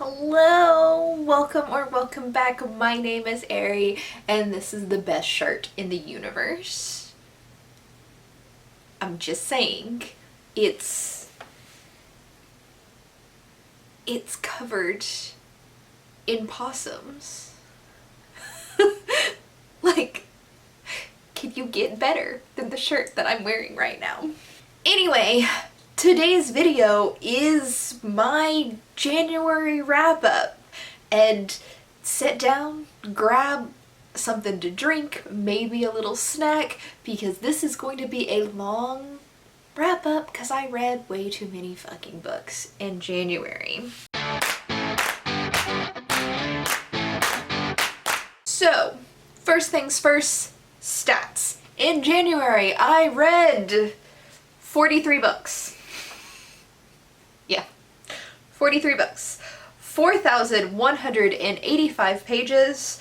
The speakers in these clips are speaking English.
Hello, welcome back. My name is Ari, and this is the best shirt in the universe. I'm just saying, it's covered in possums. Like, can you get better than the shirt that I'm wearing right now? Anyway, today's video is my January wrap-up, and sit down, grab something to drink, maybe a little snack, because this is going to be a long wrap-up because I read way too many fucking books in January. So, first things first, stats. In January, I read 43 books. Yeah, 43 books. 4,185 pages,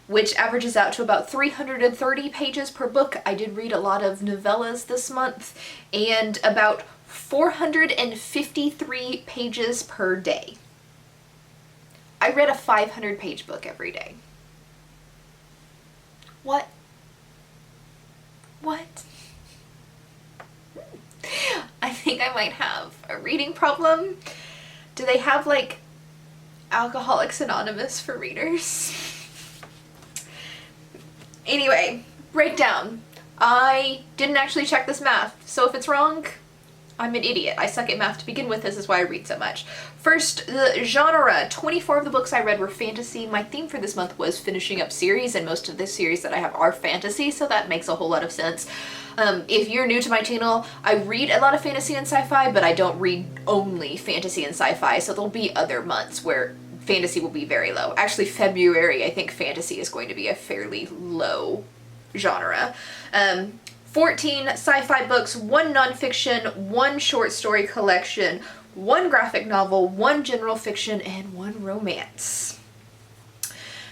which averages out to about 330 pages per book. I did read a lot of novellas this month, and about 453 pages per day. I read a 500-page book every day. What? I think I might have a reading problem. Do they have like Alcoholics Anonymous for readers? Anyway, breakdown. I didn't actually check this math, so if it's wrong, I'm an idiot. I suck at math to begin with. This is why I read so much. First, the genre. 24 of the books I read were fantasy. My theme for this month was finishing up series, and most of the series that I have are fantasy, so that makes a whole lot of sense. If you're new to my channel, I read a lot of fantasy and sci-fi, but I don't read only fantasy and sci-fi, so there'll be other months where fantasy will be very low. Actually, February, I think fantasy is going to be a fairly low genre. 14 sci-fi books, 1 nonfiction, 1 short story collection, 1 graphic novel, 1 general fiction, and 1 romance.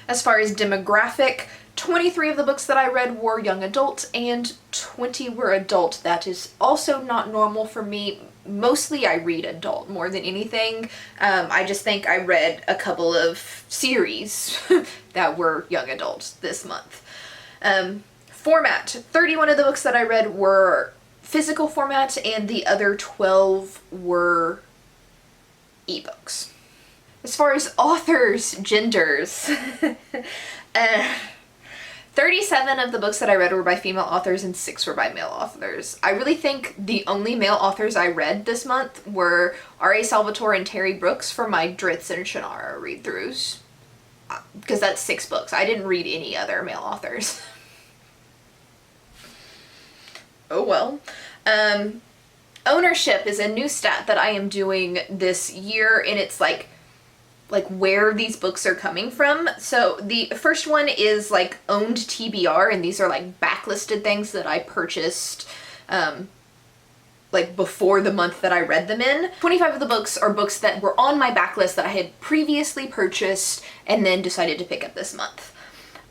As far as demographic, 23 of the books that I read were young adult and 20 were adult. That is also not normal for me. Mostly I read adult more than anything. I just think I read a couple of series that were young adult this month. Format. 31 of the books that I read were physical format, and the other 12 were ebooks. As far as authors' genders, 37 of the books that I read were by female authors and 6 were by male authors. I really think the only male authors I read this month were R.A. Salvatore and Terry Brooks for my Drizzt and Shannara read-throughs, because that's 6 books. I didn't read any other male authors. Oh well. Ownership is a new stat that I am doing this year, and it's like where these books are coming from. So the first one is like owned TBR, and these are like backlisted things that I purchased like before the month that I read them in. 25 of the books are books that were on my backlist that I had previously purchased and then decided to pick up this month.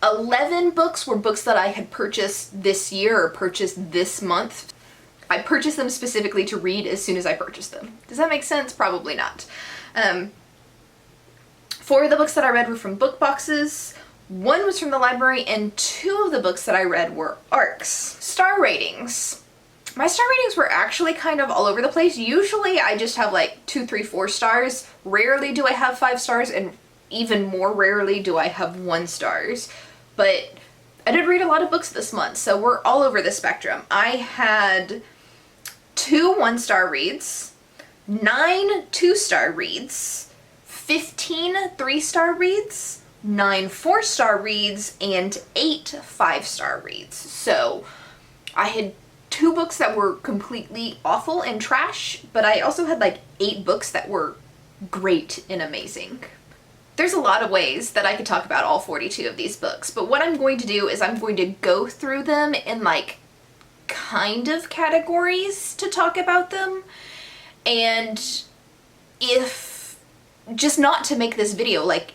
11 books were books that I had purchased this year or purchased this month. I purchased them specifically to read as soon as I purchased them. Does that make sense? Probably not. 4 of the books that I read were from book boxes, 1 was from the library, and 2 of the books that I read were ARCs. Star ratings. My star ratings were actually kind of all over the place. Usually I just have like 2, 3, 4 stars. Rarely do I have 5 stars, and even more rarely do I have 1 stars. But I did read a lot of books this month, so we're all over the spectrum. I had 2 1-star reads, 9 2-star reads, 15 3-star reads, 9 4-star reads, and 8 5-star reads. So I had 2 books that were completely awful and trash, but I also had like 8 books that were great and amazing. There's a lot of ways that I could talk about all 42 of these books, but what I'm going to do is I'm going to go through them in like kind of categories to talk about them, and if just not to make this video like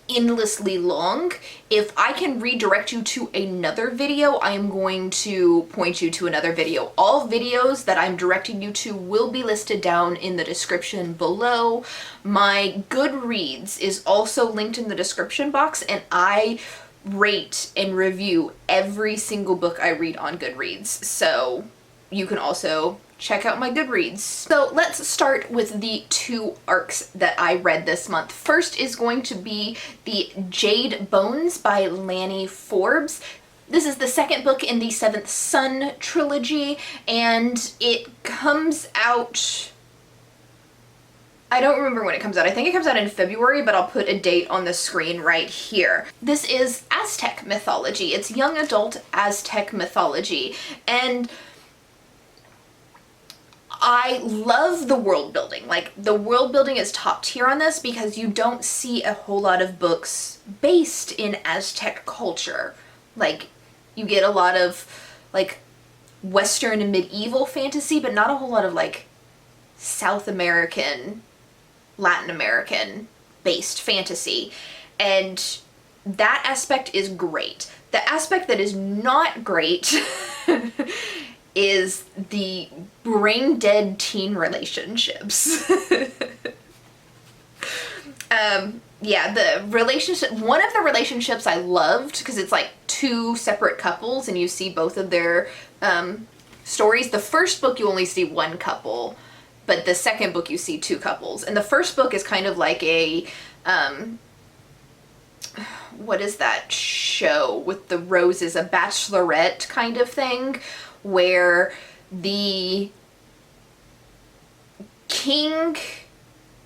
endlessly long. If I can redirect you to another video, I am going to point you to another video. All videos that I'm directing you to will be listed down in the description below. My Goodreads is also linked in the description box, and I rate and review every single book I read on Goodreads. So you can also check out my Goodreads. So let's start with the 2 arcs that I read this month. First is going to be the Jade Bones by Lanny Forbes. This is the 2nd book in the Seventh Son trilogy, and it comes out, I don't remember when it comes out. I think it comes out in February, but I'll put a date on the screen right here. This is Aztec mythology. It's young adult Aztec mythology, and I love the world building. Like, the world building is top tier on this because you don't see a whole lot of books based in Aztec culture. Like, you get a lot of, like, Western and medieval fantasy, but not a whole lot of, like, South American, Latin American based fantasy. And that aspect is great. The aspect that is not great is the brain dead teen relationships. Yeah, the relationship, one of the relationships I loved, because it's like 2 separate couples and you see both of their stories. The first book you only see 1 couple, but the 2nd book you see 2 couples. And the first book is kind of like a, what is that show with the roses, a bachelorette kind of thing, where the king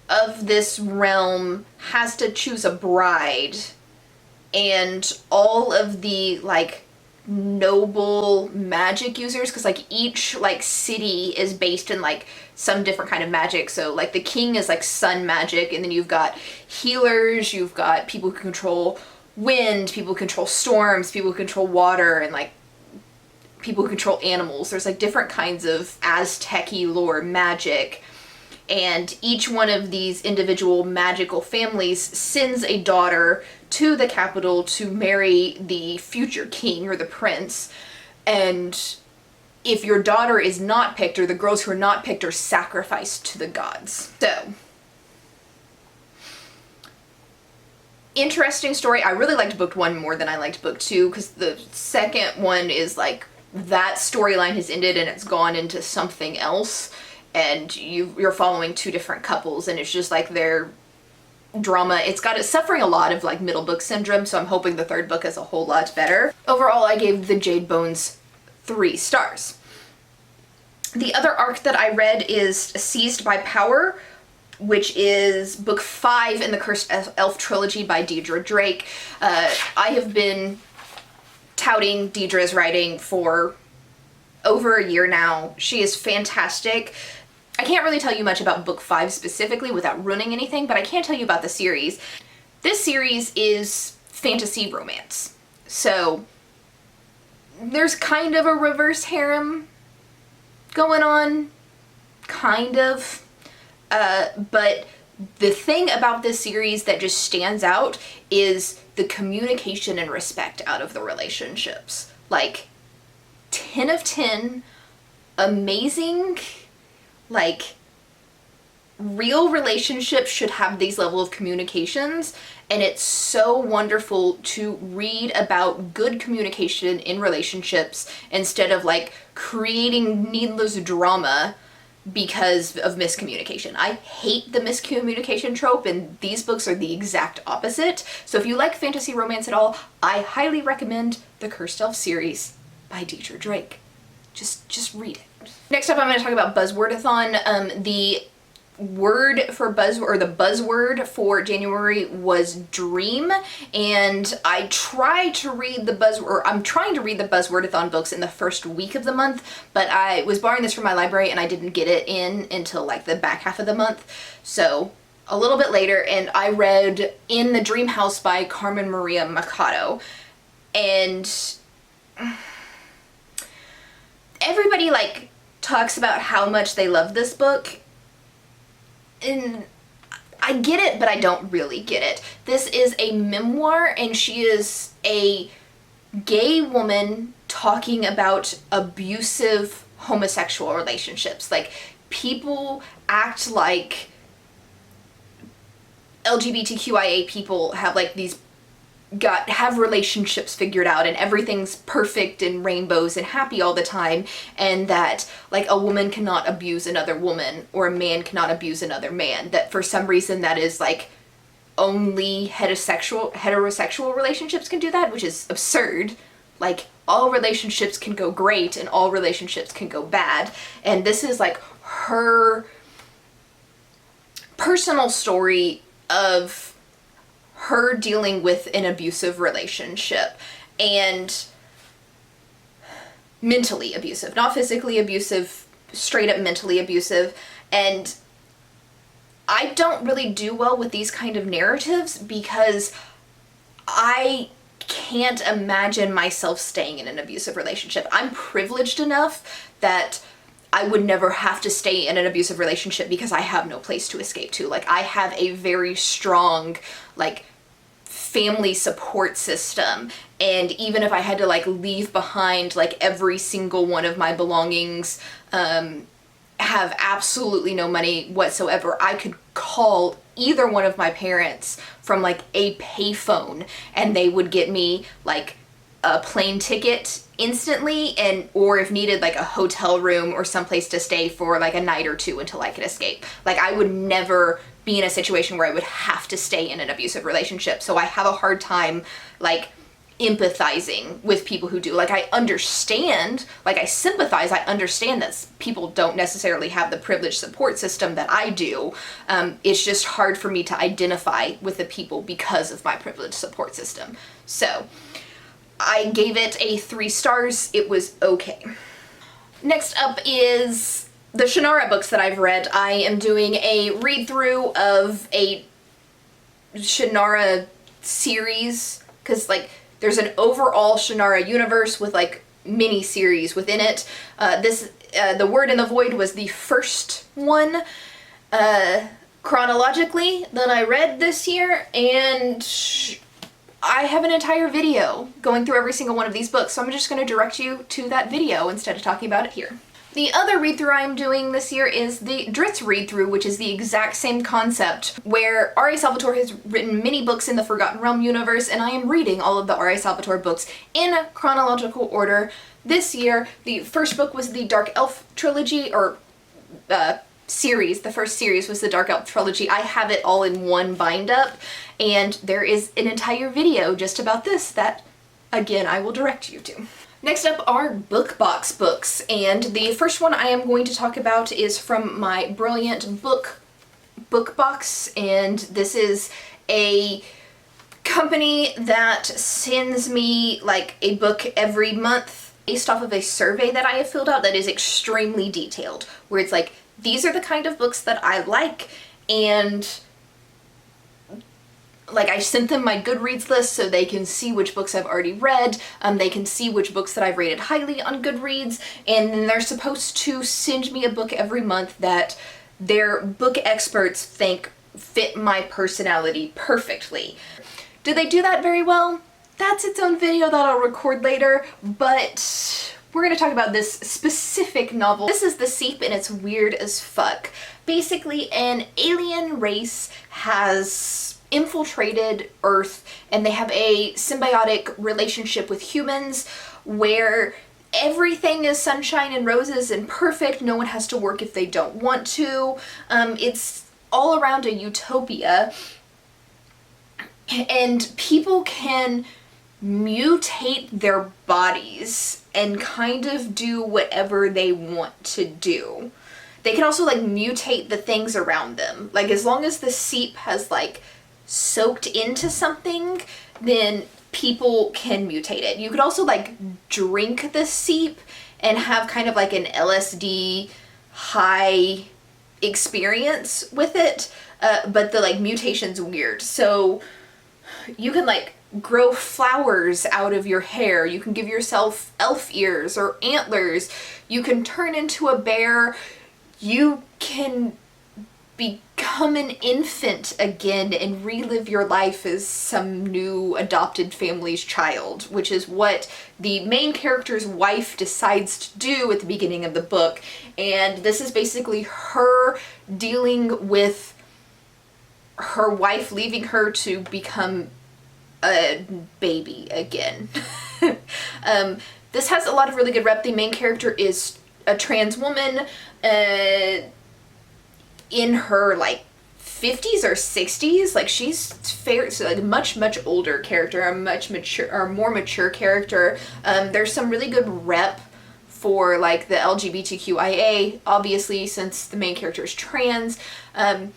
of this realm has to choose a bride, and all of the, like, noble magic users, because, like, each, like, city is based in, like, some different kind of magic. So, like, the king is, like, sun magic, and then you've got healers, you've got people who can control wind, people who control storms, people who control water, and, like, people who control animals. There's, like, different kinds of Aztec-y lore magic, and each one of these individual magical families sends a daughter to the capital to marry the future king or the prince. And if your daughter is not picked, or the girls who are not picked are sacrificed to the gods. So, interesting story. I really liked book 1 more than I liked book 2, because the second one is like, that storyline has ended and it's gone into something else, and you're following 2 different couples, and it's just like their drama. It's suffering a lot of, like, middle book syndrome, so I'm hoping the 3rd book is a whole lot better. Overall, I gave the Jade Bones 3 stars. The other arc that I read is Seized by Power, which is book 5 in the Cursed Elf trilogy by Deidre Drake. I have been touting Deidre's writing for over a year now. She is fantastic. I can't really tell you much about book 5 specifically without ruining anything, but I can tell you about the series. This series is fantasy romance. So there's kind of a reverse harem going on, kind of. But the thing about this series that just stands out is the communication and respect out of the relationships. Like, 10 of 10, amazing. Like, real relationships should have these level of communications, and it's so wonderful to read about good communication in relationships instead of, like, creating needless drama because of miscommunication. I hate the miscommunication trope, and these books are the exact opposite. So if you like fantasy romance at all, I highly recommend the Cursed Elf series by Deidre Drake. Just read it. Next up, I'm going to talk about Buzzwordathon. The word for the buzzword for January was dream, and I try to read the I'm trying to read the Buzzwordathon books in the first week of the month, but I was borrowing this from my library and I didn't get it in until like the back half of the month, so a little bit later, and I read In the Dream House by Carmen Maria Machado, and everybody like talks about how much they love this book, and I get it, but I don't really get it. This is a memoir, and she is a gay woman talking about abusive homosexual relationships. Like, people act like LGBTQIA people have like these have relationships figured out and everything's perfect and rainbows and happy all the time, and that like a woman cannot abuse another woman or a man cannot abuse another man, that for some reason that is like only heterosexual relationships can do that, which is absurd. Like, all relationships can go great and all relationships can go bad, and this is like her personal story of her dealing with an abusive relationship, and mentally abusive, not physically abusive, straight up mentally abusive. And I don't really do well with these kind of narratives because I can't imagine myself staying in an abusive relationship. I'm privileged enough that I would never have to stay in an abusive relationship because I have no place to escape to. Like, I have a very strong, like, family support system, and even if I had to like leave behind like every single one of my belongings, have absolutely no money whatsoever, I could call either one of my parents from like a payphone and they would get me like a plane ticket instantly, and or if needed like a hotel room or someplace to stay for like a night or two until I could escape. Like, I would never be in a situation where I would have to stay in an abusive relationship. So I have a hard time like empathizing with people who do. Like, I understand, like I sympathize, I understand that people don't necessarily have the privileged support system that I do. It's just hard for me to identify with the people because of my privileged support system. So I gave it a 3 stars. It was okay. Next up is the Shannara books that I've read. I am doing a read-through of a Shannara series, because like there's an overall Shannara universe with like mini-series within it. The Word in the Void was the first one chronologically that I read this year, and I have an entire video going through every single one of these books, so I'm just going to direct you to that video instead of talking about it here. The other read-through I'm doing this year is the Drizzt read-through, which is the exact same concept, where R.A. Salvatore has written many books in the Forgotten Realm universe, and I am reading all of the R.A. Salvatore books in chronological order. This year, the first book was the Dark Elf trilogy, or series. The first series was the Dark Elf trilogy. I have it all in one bind-up, and there is an entire video just about this that, again, I will direct you to. Next up are book box books, and the first one I am going to talk about is from my Brilliant book box, and this is a company that sends me like a book every month based off of a survey that I have filled out that is extremely detailed, where it's like, these are the kind of books that I like, and like I sent them my Goodreads list so they can see which books I've already read, they can see which books that I've rated highly on Goodreads, and then they're supposed to send me a book every month that their book experts think fit my personality perfectly. Do they do that very well? That's its own video that I'll record later, but we're going to talk about this specific novel. This is The Seep, and it's weird as fuck. Basically, an alien race has infiltrated Earth, and they have a symbiotic relationship with humans where everything is sunshine and roses and perfect. No one has to work if they don't want to. It's all around a utopia, and people can mutate their bodies and kind of do whatever they want to do. They can also like mutate the things around them. Like, as long as the seep has like soaked into something, then people can mutate it. You could also like drink the seep and have kind of like an LSD high experience with it, but the like mutation's weird. So you can like grow flowers out of your hair, you can give yourself elf ears or antlers, you can turn into a bear, you can become an infant again and relive your life as some new adopted family's child, which is what the main character's wife decides to do at the beginning of the book. And this is basically her dealing with her wife leaving her to become a baby again. This has a lot of really good rep. The main character is a trans woman in her like 50s or 60s. Like she's fair, so like a much older character, a much mature or more mature character. There's some really good rep for like the LGBTQIA, obviously, since the main character is trans. But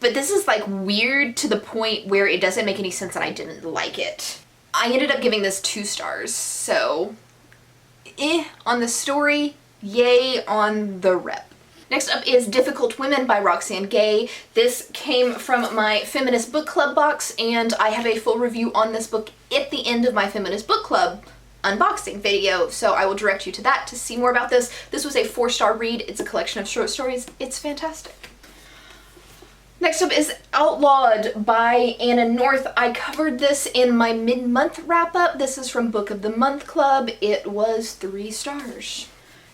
this is like weird to the point where it doesn't make any sense and I didn't like it. I ended up giving this 2 stars, so on the story, yay on the rep. Next up is Difficult Women by Roxane Gay. This came from my Feminist Book Club box, and I have a full review on this book at the end of my Feminist Book Club unboxing video, so I will direct you to that to see more about this. This was a 4-star read. It's a collection of short stories. It's fantastic. Next up is Outlawed by Anna North. I covered this in my mid-month wrap-up. This is from Book of the Month Club. It was 3 stars.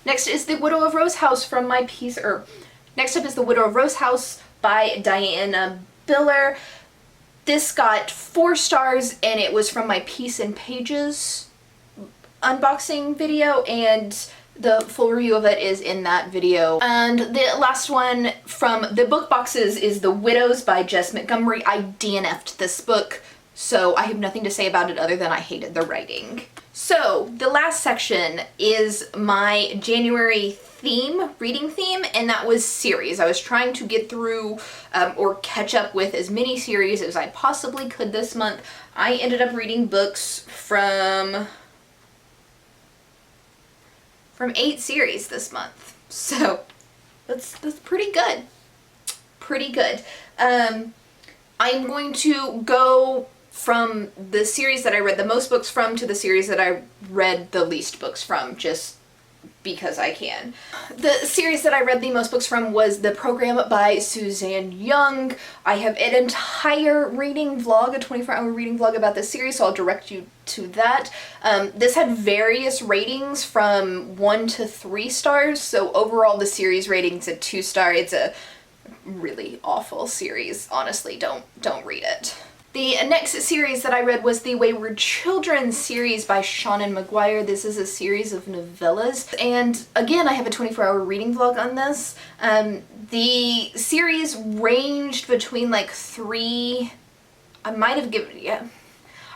Next is The Widow of Rose House from my piece, next up is The Widow of Rose House by Diana Biller. This got 4 stars and it was from my Piece and Pages unboxing video, and the full review of it is in that video. And the last one from the book boxes is The Widows by Jess Montgomery. I DNF'd this book, so I have nothing to say about it other than I hated the writing. So the last section is my January reading theme, and that was series. I was trying to get through or catch up with as many series as I possibly could this month. I ended up reading books from 8 series this month. So that's pretty good. Pretty good. I'm going to go from the series that I read the most books from to the series that I read the least books from, just because I can. The series that I read the most books from was The Program by Suzanne Young. I have an entire reading vlog, a 24-hour reading vlog about this series, so I'll direct you to that. This had various ratings from 1 to 3 stars, so overall the series rating's a 2 star. It's a really awful series. Honestly, don't read it. The next series that I read was the Wayward Children series by Seanan McGuire. This is a series of novellas, and again, I have a 24-hour reading vlog on this. The series ranged between like 3, I might have given,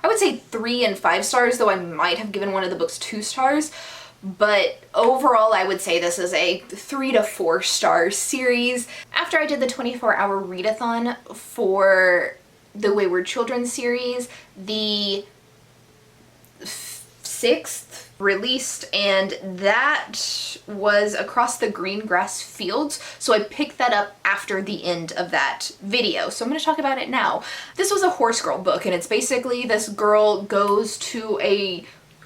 I would say 3 and 5 stars, though I might have given one of the books 2 stars. But overall, I would say this is a 3 to 4 star series. After I did the 24-hour readathon for the Wayward Children series, the 6th released, and that was Across the Green Grass Fields, so I picked that up after the end of that video, so I'm going to talk about it now. This was a horse girl book, and it's basically this girl goes to a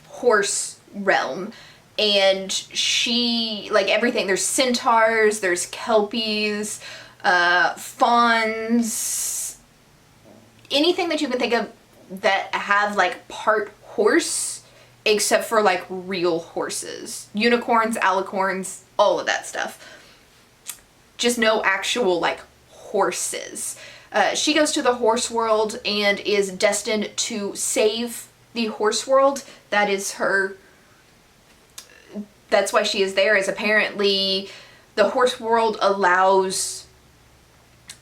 horse realm, and she, like everything, there's centaurs, there's kelpies, fawns, anything that you can think of that have like part horse, except for like real horses. Unicorns, alicorns, all of that stuff. Just no actual like horses. She goes to the horse world and is destined to save the horse world. That is her, that's why she is there, is apparently the horse world allows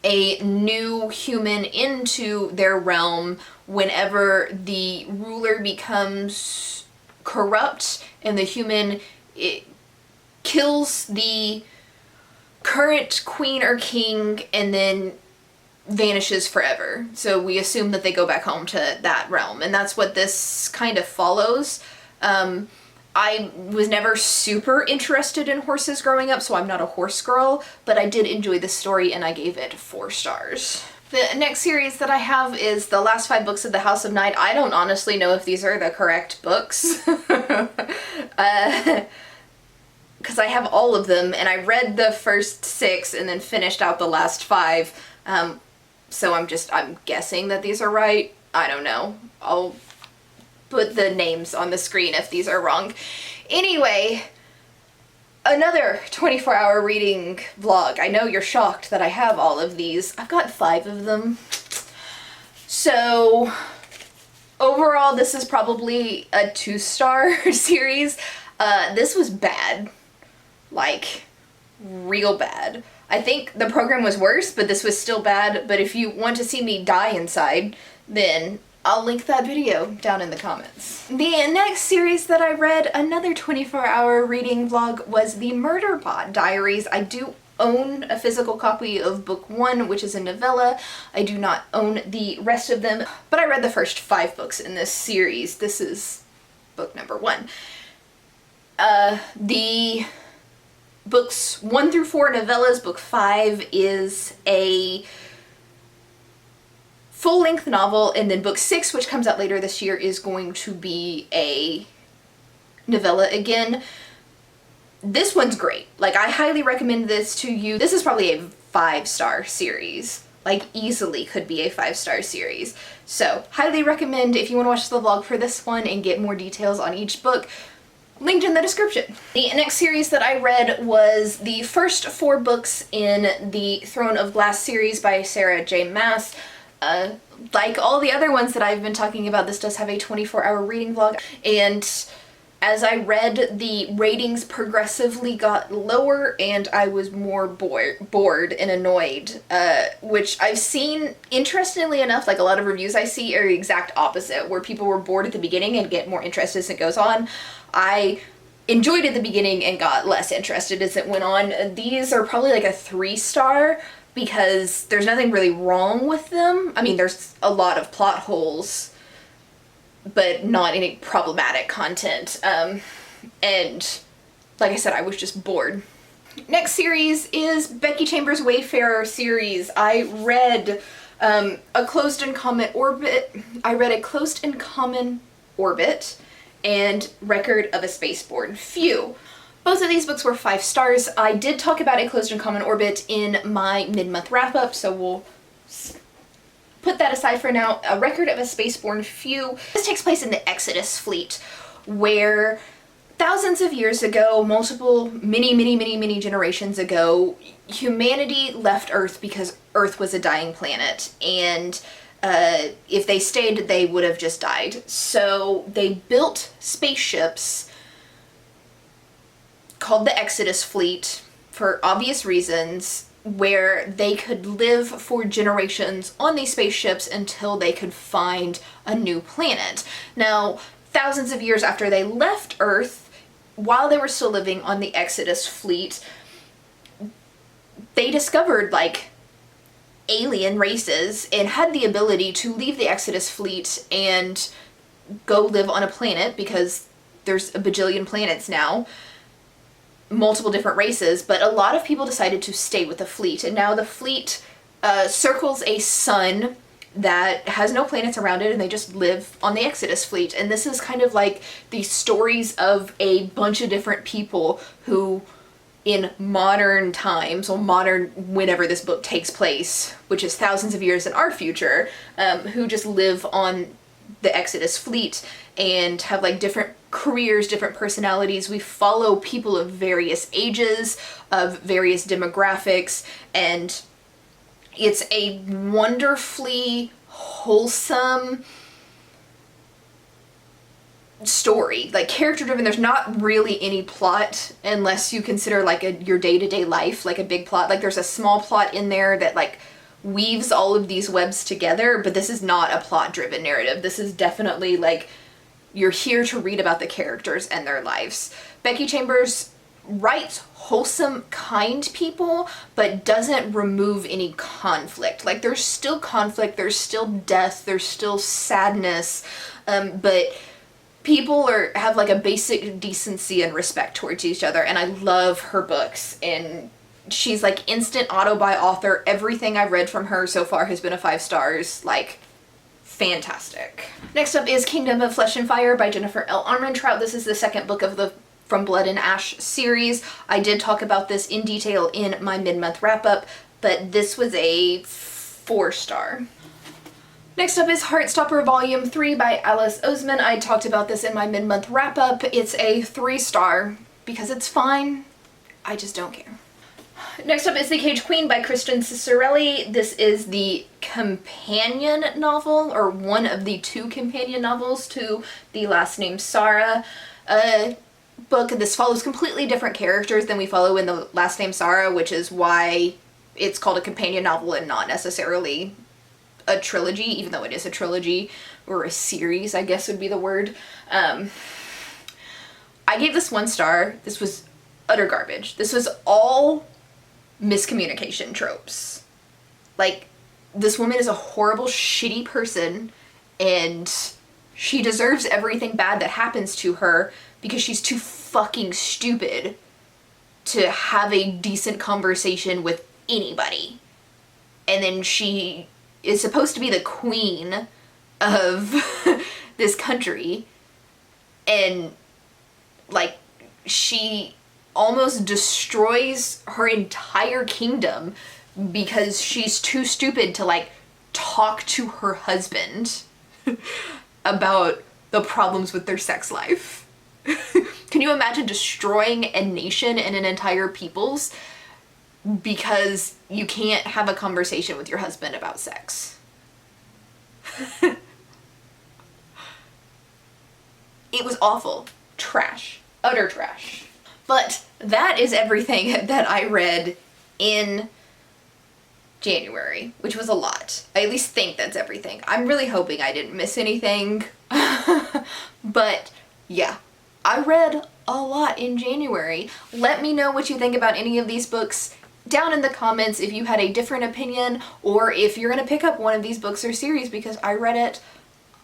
a new human into their realm whenever the ruler becomes corrupt, and the human kills the current queen or king and then vanishes forever. So we assume that they go back home to that realm, and that's what this kind of follows. I was never super interested in horses growing up, so I'm not a horse girl, but I did enjoy the story and I gave it 4 stars. The next series that I have is the last 5 books of the House of Night. I don't honestly know if these are the correct books. because I have all of them, and I read the first 6 and then finished out the last 5. So I'm guessing that these are right. I don't know. I'll put the names on the screen if these are wrong. Anyway, another 24-hour reading vlog. I know you're shocked that I have all of these. I've got 5 of them. So overall, this is probably a 2-star series. This was bad. Like, real bad. I think the program was worse, but this was still bad. But if you want to see me die inside, then I'll link that video down in the comments. The next series that I read, another 24-hour reading vlog, was the Murderbot Diaries. I do own a physical copy of book 1, which is a novella. I do not own the rest of them, but I read the first 5 books in this series. This is book number 1. The books 1 through 4 novellas. Book 5 is a full-length novel, and then book 6, which comes out later this year, is going to be a novella again. This one's great. Like, I highly recommend this to you. This is probably a 5-star series. Like, easily could be a 5-star series. So, highly recommend if you want to watch the vlog for this one and get more details on each book. Linked in the description. The next series that I read was the first 4 books in the Throne of Glass series by Sarah J. Maas. Like all the other ones that I've been talking about, this does have a 24-hour reading vlog, and as I read, the ratings progressively got lower and I was more bored and annoyed, which I've seen, interestingly enough, like a lot of reviews I see are the exact opposite, where people were bored at the beginning and get more interested as it goes on. I enjoyed at the beginning and got less interested as it went on. These are probably like a 3-star because there's nothing really wrong with them. I mean, there's a lot of plot holes, but not any problematic content. And like I said, I was just bored. Next series is Becky Chambers' Wayfarer series. I read A Closed and Common Orbit. I read A Closed and Common Orbit and Record of a Spaceborne Few. Both of these books were 5 stars. I did talk about A Closed and Common Orbit in my mid-month wrap-up, so we'll put that aside for now. A Record of a Spaceborne Few. This takes place in the Exodus Fleet, where thousands of years ago, many generations ago, humanity left Earth because Earth was a dying planet, and if they stayed, they would have just died. So they built spaceships called the Exodus Fleet, for obvious reasons, where they could live for generations on these spaceships until they could find a new planet. Now, thousands of years after they left Earth, while they were still living on the Exodus Fleet, they discovered, like, alien races and had the ability to leave the Exodus Fleet and go live on a planet, because there's a bajillion planets now, multiple different races, but a lot of people decided to stay with the fleet, and now the fleet circles a sun that has no planets around it, and they just live on the Exodus Fleet. And this is kind of like the stories of a bunch of different people who, in modern times, or modern whenever this book takes place, which is thousands of years in our future, who just live on the Exodus Fleet and have like different careers, different personalities. We follow people of various ages, of various demographics, and it's a wonderfully wholesome story. Like, character driven. There's not really any plot unless you consider like your day-to-day life, like a big plot. Like, there's a small plot in there that like weaves all of these webs together, but this is not a plot driven narrative. This is definitely like, you're here to read about the characters and their lives. Becky Chambers writes wholesome, kind people, but doesn't remove any conflict. Like, there's still conflict, there's still death, there's still sadness, but people have like a basic decency and respect towards each other, and I love her books, and she's like instant auto-buy author. Everything I've read from her so far has been a 5 stars. Like, fantastic. Next up is Kingdom of Flesh and Fire by Jennifer L. Armentrout. This is the second book of the from Blood and Ash series. I did talk about this in detail in my mid-month wrap-up, but this was a 4-star. Next up is Heartstopper Volume 3 by Alice Oseman. I talked about this in my mid-month wrap-up. It's a 3-star because it's fine. I just don't care. Next up is The Cage Queen by Kristen Cicerelli. This is the companion novel, or one of the 2 companion novels to The Last Name Sarah book. This follows completely different characters than we follow in The Last Name Sarah, which is why it's called a companion novel and not necessarily a trilogy, even though it is a trilogy, or a series, I guess would be the word. I gave this 1 star. This was utter garbage. This was all miscommunication tropes. Like, this woman is a horrible, shitty person, and she deserves everything bad that happens to her because she's too fucking stupid to have a decent conversation with anybody. And then she is supposed to be the queen of this country, and, like, she almost destroys her entire kingdom because she's too stupid to, like, talk to her husband about the problems with their sex life. Can you imagine destroying a nation and an entire people's because you can't have a conversation with your husband about sex? It was awful. Trash. Utter trash. But that is everything that I read in January, which was a lot. I at least think that's everything. I'm really hoping I didn't miss anything. But yeah, I read a lot in January. Let me know what you think about any of these books down in the comments if you had a different opinion, or if you're gonna pick up one of these books or series because I read it.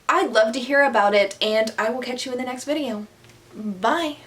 I'd love to hear about it, and I will catch you in the next video. Bye!